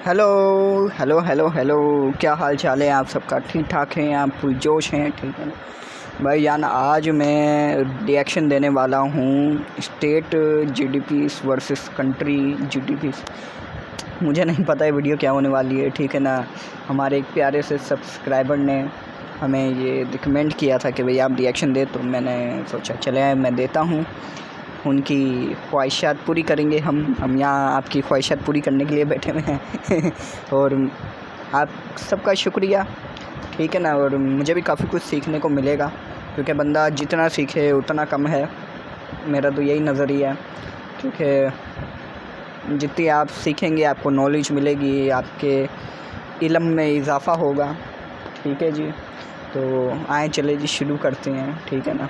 Hello hello hello hello, क्या हाल चाल है आप सबका? ठीक ठाक हैं आप? पुरजोश हैं? ठीक है भाई जान। आज मैं रिएक्शन देने वाला हूँ state GDP versus country GDP. मुझे नहीं पता है वीडियो क्या होने वाली है, ठीक है ना। हमारे एक प्यारे से सब्सक्राइबर ने हमें ये रिकमेंड किया था कि भाई आप रिएक्शन दे, तो मैंने सोचा चले मैं देता हूँ। उनकी ख्वाहिशात पूरी करेंगे हम यहाँ आपकी ख्वाहिशात पूरी करने के लिए बैठे हुए हैं और आप सबका शुक्रिया, ठीक है ना। और मुझे भी काफ़ी कुछ सीखने को मिलेगा, क्योंकि बंदा जितना सीखे उतना कम है, मेरा तो यही नज़रिया है। क्योंकि जितनी आप सीखेंगे आपको नॉलेज मिलेगी, आपके इल्म में इजाफ़ा होगा, ठीक है जी। तो आए चले जी, शुरू करते हैं, ठीक है ना।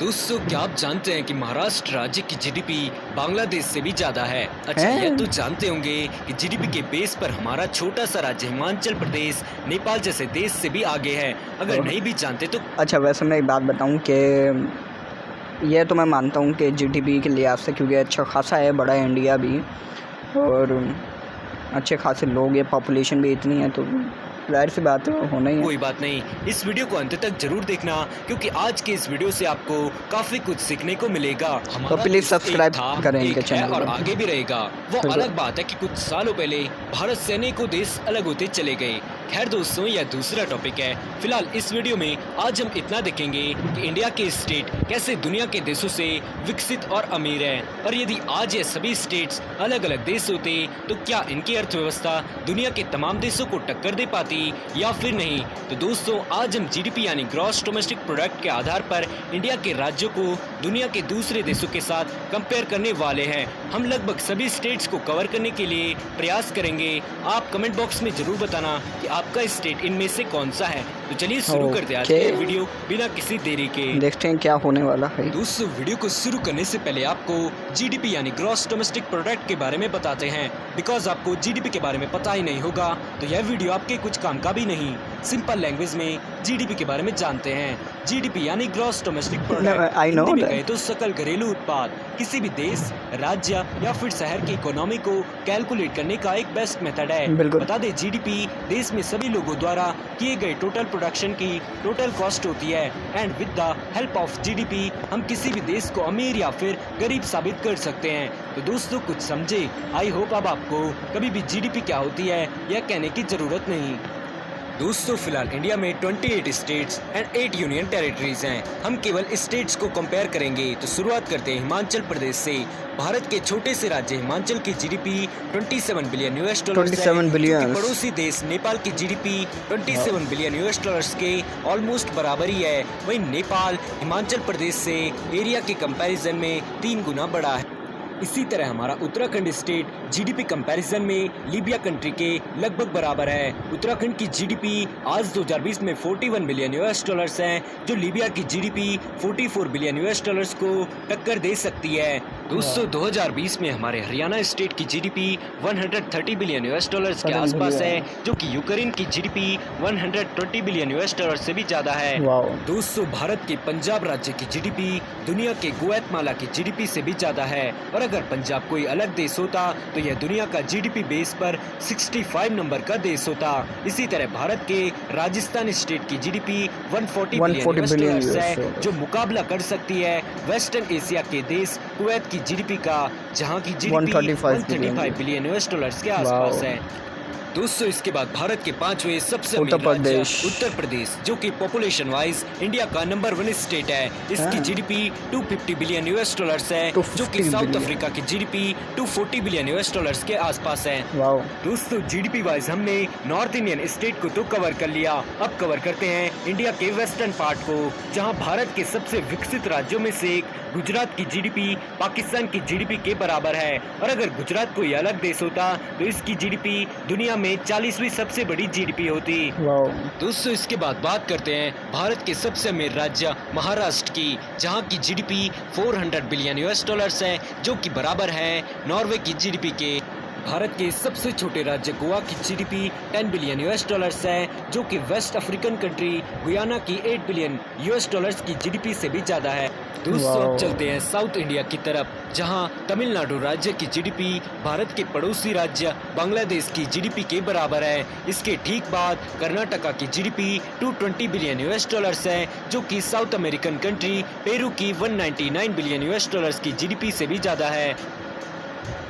दोस्तों, क्या आप जानते हैं कि महाराष्ट्र राज्य की जीडीपी बांग्लादेश से भी ज्यादा है? अच्छा, यह तो जानते होंगे कि जीडीपी के बेस पर हमारा छोटा सा राज्य हिमाचल प्रदेश नेपाल जैसे देश से भी आगे है। अगर नहीं भी जानते तो अच्छा, वैसे मैं एक बात बताऊं कि यह तो मैं मानता हूं कि जीडीपी के लिहाज से, क्योंकि अच्छा खासा है, बड़ा है इंडिया भी, और अच्छे खासे लोग, ये पॉपुलेशन भी इतनी है, तो जाहिर सी बात है होना ही है। कोई बात नहीं, इस वीडियो को अंत तक जरूर देखना, क्योंकि आज के इस वीडियो से आपको काफी कुछ सीखने को मिलेगा। तो प्लीज सब्सक्राइब करें इनके है चैनल और को। आगे भी रहेगा। वो अलग बात है कि कुछ सालों पहले भारत से अनेकों देश अलग होते चले गए। खैर दोस्तों, यह दूसरा टॉपिक है। फिलहाल इस वीडियो में आज हम इतना देखेंगे कि इंडिया के स्टेट कैसे दुनिया के देशों से विकसित और अमीर है, और यदि आज ये सभी स्टेट्स अलग अलग देश होते तो क्या इनकी अर्थव्यवस्था दुनिया के तमाम देशों को टक्कर दे पाती या फिर नहीं। तो दोस्तों, आज हम जीडीपी यानी ग्रॉस डोमेस्टिक प्रोडक्ट के आधार पर इंडिया के राज्यों को दुनिया के दूसरे देशों के साथ कंपेयर करने वाले हैं। हम लगभग सभी स्टेट्स को कवर करने के लिए प्रयास करेंगे। आप कमेंट बॉक्स में जरूर बताना कि आपका स्टेट इनमें से कौन सा है। तो चलिए शुरू करते हैं आज की वीडियो बिना किसी देरी के। देखते हैं क्या होने वाला है। दोस्तों, वीडियो को शुरू करने से पहले आपको जीडीपी यानी ग्रॉस डोमेस्टिक प्रोडक्ट के बारे में बताते हैं। बिकॉज आपको जीडीपी के बारे में पता ही नहीं होगा तो यह वीडियो आपके कुछ काम का भी नहीं। सिंपल लैंग्वेज में जीडीपी के बारे में जानते हैं। जीडीपी यानी ग्रॉस डोमेस्टिक प्रोडक्ट, हिंदी में कहे तो सकल घरेलू उत्पाद, किसी भी देश, राज्य या फिर शहर की इकोनॉमी को कैलकुलेट करने का एक बेस्ट मेथड है। बता दें, जीडीपी देश में सभी लोगों द्वारा किए गए टोटल प्रोडक्शन की टोटल कॉस्ट होती है। And with the help of GDP हम किसी भी देश को अमीर या फिर गरीब साबित कर सकते हैं। तो दोस्तों, कुछ समझे? आई होप अब आपको कभी भी जीडीपी क्या होती है यह कहने की जरूरत नहीं। दोस्तों, फिलहाल इंडिया में 28 स्टेट्स एंड 8 यूनियन टेरिटरीज हैं। हम केवल स्टेट्स को कंपेयर करेंगे। तो शुरुआत करते हैं हिमाचल प्रदेश से। भारत के छोटे से राज्य हिमाचल की जीडीपी 27 बिलियन US डॉलर है। पड़ोसी देश नेपाल की जीडीपी 27 बिलियन US डॉलर्स के ऑलमोस्ट बराबर ही है। वहीं नेपाल हिमाचल प्रदेश से एरिया के कंपैरिजन में 3 गुना बड़ा है। इसी तरह हमारा उत्तराखंड स्टेट जीडीपी कंपैरिजन में लीबिया कंट्री के लगभग बराबर है। उत्तराखंड की जीडीपी आज 2020 में 41 बिलियन US डॉलर्स है, जो लीबिया की जीडीपी 44 बिलियन US डॉलर्स को टक्कर दे सकती है। दोस्तों, 2020 में हमारे हरियाणा स्टेट की जीडीपी 130 बिलियन US डॉलर्स के आसपास है, जो कि यूक्रेन की जीडीपी 120 बिलियन US डॉलर से भी ज्यादा है। दोस्तों, भारत के पंजाब राज्य की जीडीपी दुनिया के ग्वाटेमाला की जीडीपी से भी ज्यादा है, और अगर पंजाब कोई अलग देश होता तो यह दुनिया का जीडीपी बेस पर 65 नंबर का देश होता। इसी तरह भारत के राजस्थान स्टेट की जीडीपी 140 बिलियन US है, जो मुकाबला कर सकती है वेस्टर्न एशिया के देश कुवैत की जीडीपी का, जहां की जीडीपी 135 बिलियन US डॉलर्स के आसपास है। दोस्तों, इसके बाद भारत के 5वें सबसे अमीर राज्य उत्तर प्रदेश, जो कि पॉपुलेशन वाइज इंडिया का नंबर 1 स्टेट है। इसकी जीडीपी 250 बिलियन US डॉलर्स है, जो कि साउथ अफ्रीका की जीडीपी 240 बिलियन US डॉलर्स के आसपास है। दोस्तों, जीडीपी वाइज हमने नॉर्थ इंडियन स्टेट को तो कवर कर लिया। अब कवर करते हैं इंडिया के वेस्टर्न पार्ट को, जहाँ भारत के सबसे विकसित राज्यों में से एक गुजरात की जीडीपी पाकिस्तान की जीडीपी के बराबर है, और अगर गुजरात कोई अलग देश होता तो इसकी जीडीपी दुनिया में 40वीं सबसे बड़ी जीडीपी होती। दोस्तों, इसके बाद बात करते हैं भारत के सबसे अमीर राज्य महाराष्ट्र की, जहां की जीडीपी 400 बिलियन US डॉलर्स है, जो कि बराबर है नॉर्वे की जीडीपी के। भारत के सबसे छोटे राज्य गोवा की जीडीपी 10 बिलियन यूएस डॉलर्स है, जो कि वेस्ट अफ्रीकन कंट्री गुयाना की 8 बिलियन यूएस डॉलर्स की जीडीपी से भी ज़्यादा है। दोस्तों अब चलते हैं साउथ इंडिया की तरफ, जहां तमिलनाडु राज्य की जीडीपी भारत के पड़ोसी राज्य बांग्लादेश की जीडीपी के बराबर है। इसके ठीक बाद कर्नाटका की जीडीपी 220 बिलियन यूएस डॉलर्स है, जो कि साउथ अमेरिकन कंट्री पेरू की 199 बिलियन यूएस डॉलर्स की जीडीपी से भी ज़्यादा है।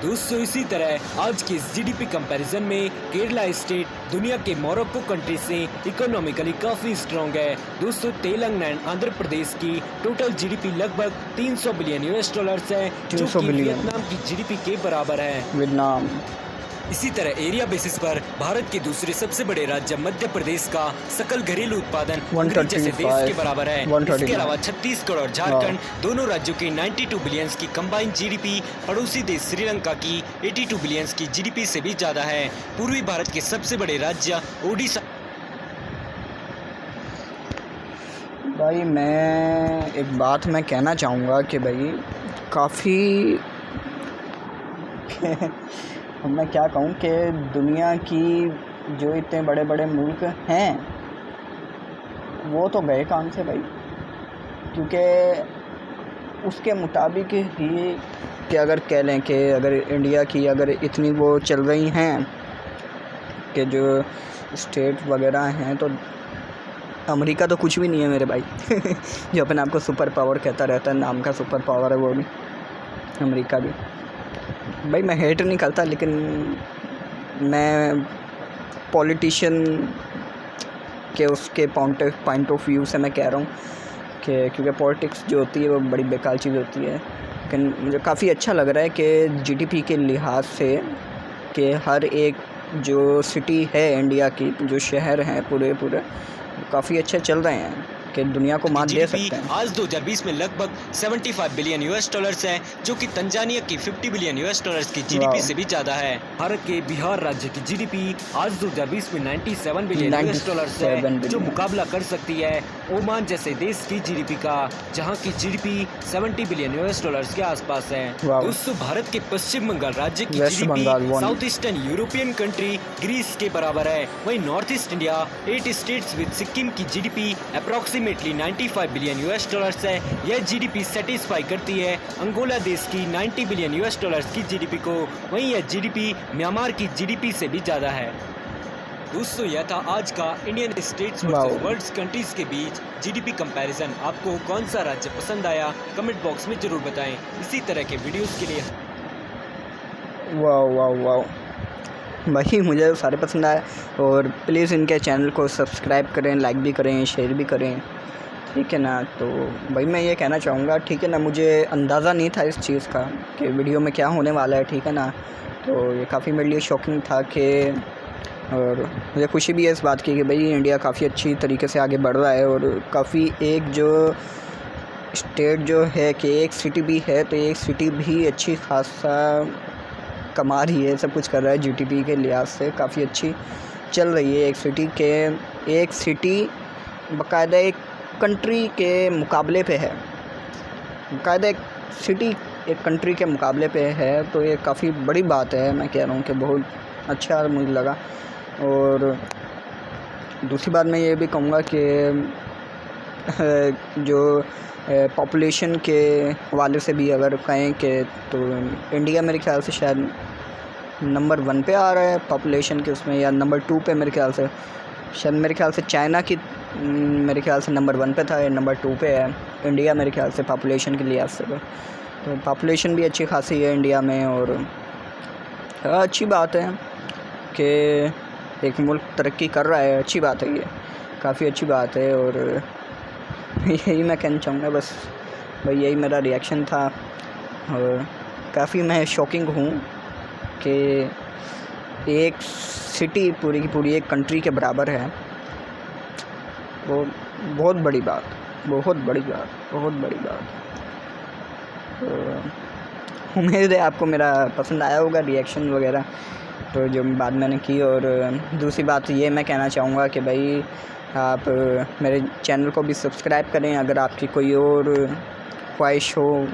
दोस्तों इसी तरह आज के इस जीडीपी कंपैरिजन में केरला स्टेट दुनिया के मोरक्को कंट्री से इकोनॉमिकली काफी स्ट्रॉन्ग है। दोस्तों तेलंगाना आंध्र प्रदेश की टोटल जीडीपी लगभग 300 बिलियन यूएस डॉलर्स है, जो कि वियतनाम की जीडीपी के बराबर है। वियतनाम। इसी तरह एरिया बेसिस पर भारत के दूसरे सबसे बड़े राज्य मध्य प्रदेश का सकल घरेलू उत्पादन जैसे देश के बराबर है। इसके अलावा छत्तीसगढ़ और झारखंड दोनों राज्यों की 92 बिलियंस की कंबाइंड जीडीपी पड़ोसी देश श्रीलंका की 82 बिलियंस की जीडीपी से भी ज्यादा है। पूर्वी भारत के सबसे बड़े राज्य ओडिशा। भाई मैं एक बात मैं कहना चाहूँगा कि भाई काफ़ी मैं क्या कहूँ कि दुनिया की जो इतने बड़े बड़े मुल्क हैं वो तो गए काम से भाई, क्योंकि उसके मुताबिक ही कि अगर कह लें कि अगर इंडिया की अगर इतनी वो चल रही हैं कि जो स्टेट वगैरह हैं, तो अमेरिका तो कुछ भी नहीं है मेरे भाई जो अपने आप को सुपर पावर कहता रहता है, नाम का सुपर पावर है वो भी अमेरिका भी। भाई मैं हेट नहीं करता, लेकिन मैं पॉलिटिशियन के उसके पॉइंट ऑफ व्यू से मैं कह रहा हूँ कि क्योंकि पॉलिटिक्स जो होती है वो बड़ी बेकार चीज़ होती है। लेकिन मुझे काफ़ी अच्छा लग रहा है कि जीडीपी के लिहाज से कि हर एक जो सिटी है इंडिया की, जो शहर हैं पूरे काफ़ी अच्छे चल रहे हैं कि दुनिया को मात दे सकते हैं। आज 2020 में लगभग 75 बिलियन यूएस डॉलर्स है, जो कि तंजानिया की 50 बिलियन यूएस डॉलर्स की जीडीपी से भी ज्यादा है। भारत के बिहार राज्य की जीडीपी आज 2020 में 97 बिलियन यूएस डॉलर्स है, जो मुकाबला कर सकती है ओमान जैसे देश की जीडीपी का, जहां की जीडीपी 70 बिलियन यूएस डॉलर्स के आसपास है। दोस्तों भारत के पश्चिम बंगाल राज्य की GDP South Eastern European country Greece के बराबर है। वहीं North East India 8 states with Sikkim की GDP approximately 95 billion US dollars है। यह जीडीपी सेटिस्फाई करती है अंगोला देश की 90 बिलियन यूएस डॉलर्स की जीडीपी को। वहीं यह जीडीपी म्यांमार की जीडीपी से भी ज्यादा है। दोस्तों यह था आज का Indian states versus world countries के बीच जीडीपी कंपैरिजन। आपको कौन सा राज्य पसंद आया कमेंट बॉक्स में जरूर बताएं। इसी तरह के वीडियोस के लिए वाह भाई मुझे तो सारे पसंद आए, और प्लीज़ इनके चैनल को सब्सक्राइब करें, लाइक भी करें, शेयर भी करें, ठीक है ना। तो भाई मैं ये कहना चाहूँगा, ठीक है ना, मुझे अंदाज़ा नहीं था इस चीज़ का कि वीडियो में क्या होने वाला है, ठीक है ना। तो ये काफ़ी मेरे लिए शॉकिंग था कि, और मुझे खुशी भी है इस बात की कि भाई इंडिया काफ़ी अच्छी तरीके से आगे बढ़ रहा है, और काफ़ी एक जो स्टेट जो है कि एक सिटी भी है, तो एक सिटी भी अच्छी खासा कमा रही है, सब कुछ कर रहा है जीडीपी के लिहाज से काफ़ी अच्छी चल रही है। एक सिटी बाकायदा एक कंट्री के मुकाबले पे है, बाकायदा एक सिटी एक कंट्री के मुकाबले पे है, तो ये काफ़ी बड़ी बात है। मैं कह रहा हूँ कि बहुत अच्छा मुझे लगा। और दूसरी बात मैं ये भी कहूँगा कि जो पॉपुलेशन के हवाले से भी अगर कहें कि तो इंडिया मेरे ख्याल से शायद नंबर 1 पे आ रहा है पॉपुलेशन के उसमें, या नंबर 2 पे मेरे ख्याल से, शायद मेरे ख्याल से चाइना की मेरे ख्याल से नंबर 1 पे था, या नंबर 2 पे है इंडिया मेरे ख्याल से पॉपुलेशन के लिहाज से। तो पॉपुलेशन भी अच्छी खासी है इंडिया में, और अच्छी बात है कि एक मुल्क तरक्की कर रहा है, अच्छी बात है, ये काफ़ी अच्छी बात है। और यही मैं कहना चाहूँगा बस भाई, यही मेरा रिएक्शन था। और काफ़ी मैं शॉकिंग हूँ कि एक सिटी पूरी की पूरी एक कंट्री के बराबर है, वो बहुत बड़ी बात। तो उम्मीद है आपको मेरा पसंद आया होगा रिएक्शन वगैरह, तो जो बात मैंने की। और दूसरी बात ये मैं कहना चाहूँगा कि भाई आप मेरे चैनल को भी सब्सक्राइब करें। अगर आपकी कोई और ख्वाहिश हो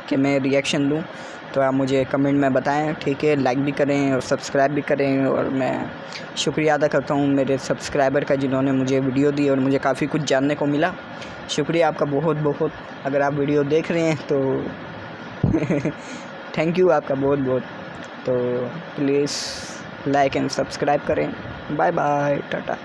कि मैं रिएक्शन दूं, तो आप मुझे कमेंट में बताएं, ठीक है। लाइक भी करें और सब्सक्राइब भी करें। और मैं शुक्रिया अदा करता हूँ मेरे सब्सक्राइबर का, जिन्होंने मुझे वीडियो दी और मुझे काफ़ी कुछ जानने को मिला। शुक्रिया आपका बहुत बहुत। अगर आप वीडियो देख रहे हैं तो थैंक यू आपका बहुत बहुत। तो प्लीज़ लाइक एंड सब्सक्राइब करें। Bye bye, Tata.